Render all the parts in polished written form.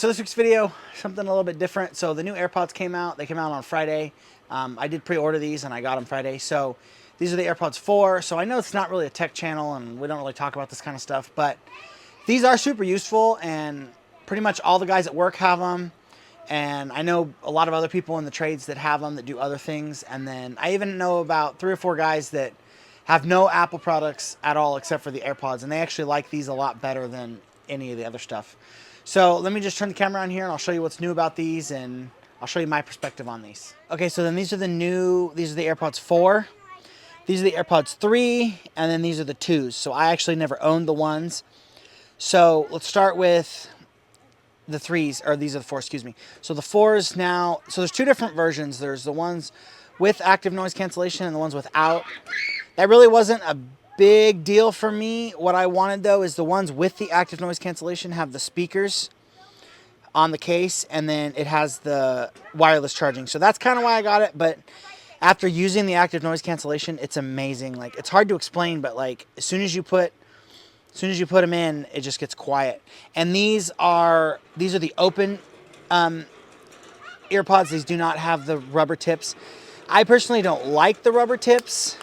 So this week's video, something a little bit different. So the new AirPods came out. They came out on Friday. I did pre-order these and I got them Friday. So these are the AirPods 4. So I know it's not really a tech channel and we don't really talk about this kind of stuff, but these are super useful and pretty much all the guys at work have them. And I know a lot of other people in the trades that have them that do other things. And then I even know about 3 or 4 guys that have no Apple products at all except for the AirPods. And they actually like these a lot better than any of the other stuff. So let me just turn the camera on here and I'll show you what's new about these and I'll show you my perspective on these. Okay, so then these are the AirPods 4. These are the AirPods 3, and then these are the 2s. So I actually never owned the ones. So let's start with the 3s, or these are the 4, excuse me. So the 4s now, so there's 2 different versions. There's the ones with active noise cancellation and the ones without. That really wasn't a big deal for me. What I wanted though is the ones with the active noise cancellation have the speakers on the case and then it has the wireless charging. So that's kind of why I got it, but after using the active noise cancellation, it's amazing. Like, it's hard to explain, but like as soon as you put them in, it just gets quiet. And these are the open earpods. These do not have the rubber tips. I personally don't like the rubber tips.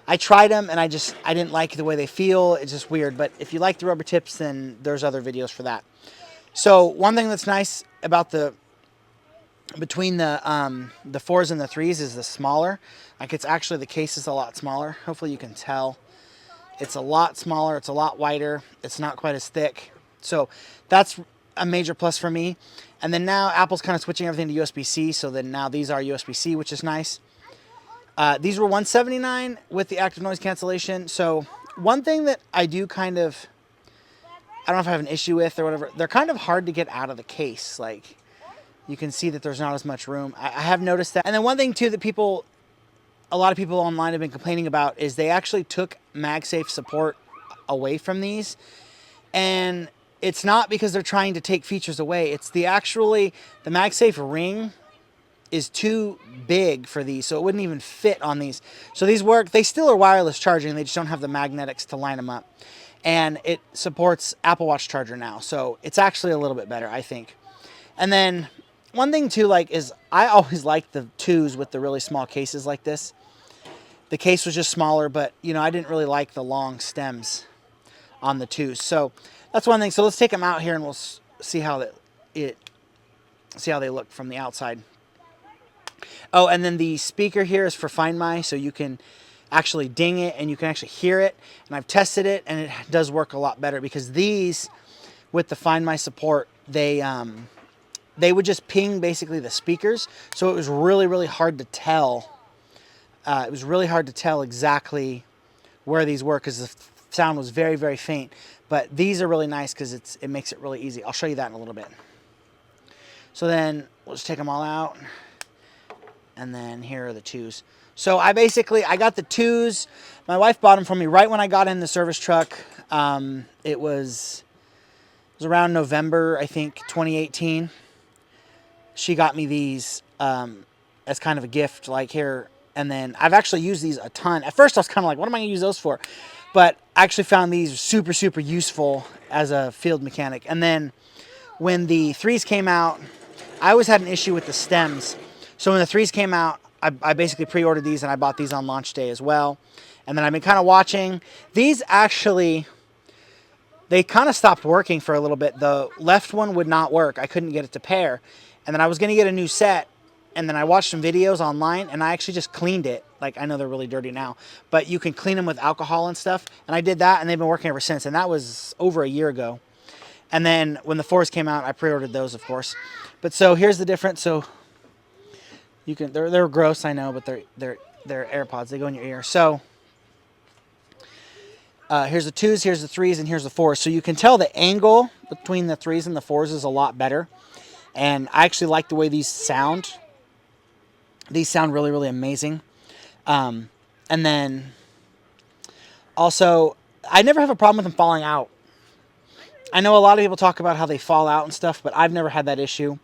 I tried them and I didn't like the way they feel. It's just weird. But if you like the rubber tips, then there's other videos for that. So one thing that's nice about between the 4s and the 3s is the smaller. Like, it's actually, the case is a lot smaller. Hopefully you can tell. It's a lot smaller. It's a lot wider. It's not quite as thick. So that's a major plus for me. And then now Apple's kind of switching everything to USB-C. So then now these are USB-C, which is nice. These were $179 with the active noise cancellation. So one thing that I do kind of, I don't know if I have an issue with or whatever, they're kind of hard to get out of the case. Like, you can see that there's not as much room. I have noticed that. And then one thing too that a lot of people online have been complaining about is they actually took MagSafe support away from these. And it's not because they're trying to take features away. It's the MagSafe ring is too big for these, so it wouldn't even fit on these. So these work, they still are wireless charging, they just don't have the magnetics to line them up. And it supports Apple Watch charger now, so it's actually a little bit better, I think. And then one thing too, like, is I always liked the 2s with the really small cases like this. The case was just smaller, but you know, I didn't really like the long stems on the 2s. So that's one thing. So let's take them out here and we'll see how they look from the outside. Oh, and then the speaker here is for Find My, so you can actually ding it and you can actually hear it. And I've tested it and it does work a lot better, because these, with the Find My support, they would just ping basically the speakers. So it was really, really hard to tell. It was really hard to tell exactly where these were because the sound was very, very faint. But these are really nice because it makes it really easy. I'll show you that in a little bit. So then we'll just take them all out. And then here are the 2s. So I got the 2s. My wife bought them for me right when I got in the service truck. It was around November, I think, 2018. She got me these as kind of a gift, like, here. And then I've actually used these a ton. At first I was kind of like, what am I going to use those for? But I actually found these super, super useful as a field mechanic. And then when the 3s came out, I always had an issue with the stems. So when the 3s came out, I basically pre-ordered these and I bought these on launch day as well. And then I've been kind of watching. These actually, they kind of stopped working for a little bit. The left one would not work. I couldn't get it to pair. And then I was going to get a new set. And then I watched some videos online and I actually just cleaned it. Like, I know they're really dirty now, but you can clean them with alcohol and stuff. And I did that and they've been working ever since. And that was over a year ago. And then when the 4s came out, I pre-ordered those, of course. But so here's the difference. So you can, they're gross, I know, but they're AirPods. They go in your ear. So here's the 2s, here's the 3s, and here's the 4s. So you can tell the angle between the 3s and the 4s is a lot better. And I actually like the way these sound. These sound really, really amazing. And then also, I never have a problem with them falling out. I know a lot of people talk about how they fall out and stuff, but I've never had that issue.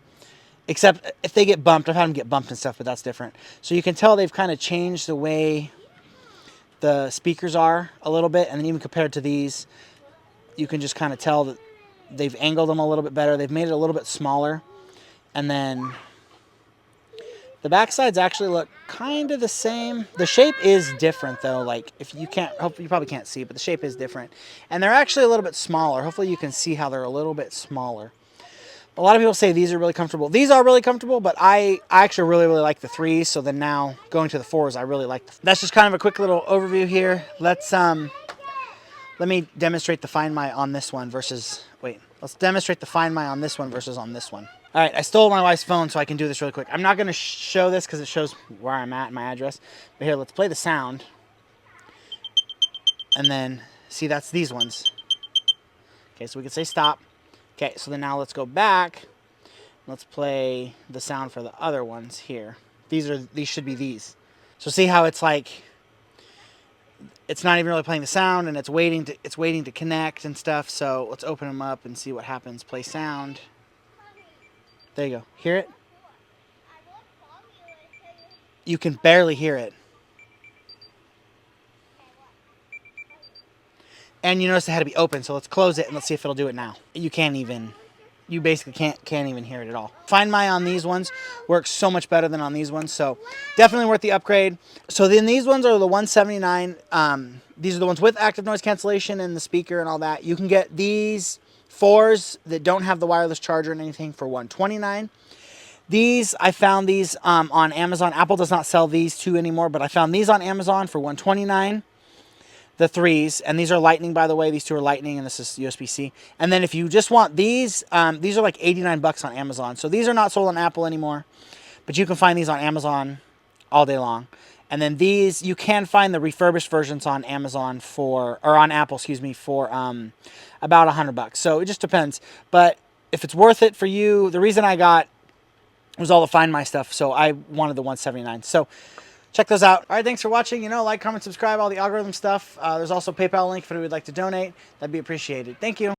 Except if they get bumped. I've had them get bumped and stuff, but that's different. So you can tell they've kind of changed the way the speakers are a little bit. And then even compared to these, you can just kind of tell that they've angled them a little bit better. They've made it a little bit smaller. And then the back sides actually look kind of the same. The shape is different though. Like if you can't, hopefully you probably can't see, but the shape is different. And they're actually a little bit smaller. Hopefully you can see how they're a little bit smaller. A lot of people say these are really comfortable. These are really comfortable, but I actually really like the 3s. So then now going to the 4s, I really like them. That's just kind of a quick little overview here. Let me demonstrate the Find My on this one versus, let's demonstrate the Find My on this one versus on this one. All right, I stole my wife's phone so I can do this really quick. I'm not going to show this because it shows where I'm at and my address. But here, let's play the sound. And then, see, that's these ones. Okay, so we can say stop. Okay, so then now let's go back. Let's play the sound for the other ones here. These should be these. So see how it's like, it's not even really playing the sound and it's waiting to connect and stuff. So let's open them up and see what happens. Play sound. There you go. Hear it? You can barely hear it. And you notice it had to be open, so let's close it and let's see if it'll do it now. You basically can't even hear it at all. Find My on these ones works so much better than on these ones, so definitely worth the upgrade. So then these ones are the 179. These are the ones with active noise cancellation and the speaker and all that. You can get these 4s that don't have the wireless charger and anything for $129. These, I found these on Amazon. Apple does not sell these 2 anymore, but I found these on Amazon for $129. The 3s, and these are Lightning, by the way. These 2 are Lightning, and this is USB-C. And then if you just want these are like $89 on Amazon. So these are not sold on Apple anymore, but you can find these on Amazon all day long. And then these, you can find the refurbished versions on Amazon on Apple, for about $100. So it just depends. But if it's worth it for you, the reason I got was all the Find My stuff. So I wanted the 179. So check those out. All right, thanks for watching. Like, comment, subscribe, all the algorithm stuff. There's also a PayPal link if you would like to donate. That'd be appreciated. Thank you.